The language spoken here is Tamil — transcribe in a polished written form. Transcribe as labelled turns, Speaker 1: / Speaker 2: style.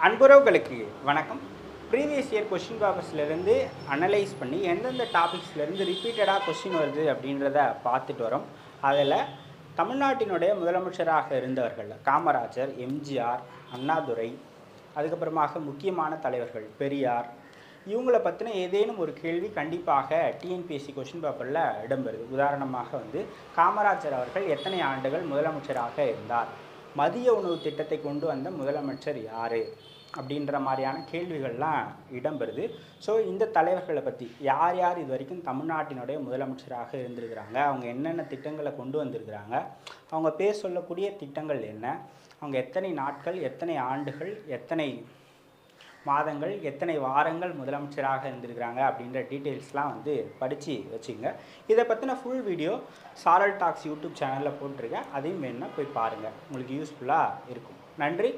Speaker 1: அன்புறவுகளுக்கு வணக்கம். ப்ரீவியஸ் இயர் கொஷின் பேப்பர்ஸ்லேருந்து அனலைஸ் பண்ணி எந்தெந்த டாபிக்ஸ்லேருந்து ரிப்பீட்டடாக கொஷின் வருது அப்படின்றத பார்த்துட்டு வரோம். அதில் தமிழ்நாட்டினுடைய முதலமைச்சராக இருந்தவர்கள் காமராஜர், எம்ஜிஆர், அண்ணாதுரை, அதுக்கப்புறமாக முக்கியமான தலைவர்கள் பெரியார், இவங்கள பற்றின ஏதேனும் ஒரு கேள்வி கண்டிப்பாக டிஎன்பிஎஸ்சி கொஷின் பேப்பரில் இடம்பெறுது. உதாரணமாக காமராஜர் அவர்கள் எத்தனை ஆண்டுகள் முதலமைச்சராக இருந்தார், மதிய உணவு திட்டத்தை கொண்டு வந்த முதலமைச்சர் யார் அப்படின்ற மாதிரியான கேள்விகள்லாம் இடம்பெறுது. ஸோ இந்த தலைவர்களை பற்றி யார் யார் இது வரைக்கும் தமிழ்நாட்டினுடைய முதலமைச்சராக இருந்திருக்கிறாங்க, அவங்க என்னென்ன திட்டங்களை கொண்டு வந்திருக்கிறாங்க, அவங்க பேர் சொல்லக்கூடிய திட்டங்கள் என்ன, அவங்க எத்தனை நாட்கள், எத்தனை ஆண்டுகள், எத்தனை மாதங்கள், எத்தனை வாரங்கள் முதலமைச்சராக இருந்திருக்கிறாங்க அப்படின்ற டீட்டெயில்ஸ்லாம் படித்து வச்சுங்க. இதை பற்றின ஃபுல் வீடியோ சாரல் டாக்ஸ் யூடியூப் சேனலில் போட்டிருக்கேன். அதையும் வேணுன்னா போய் பாருங்கள், உங்களுக்கு யூஸ்ஃபுல்லாக இருக்கும். நன்றி.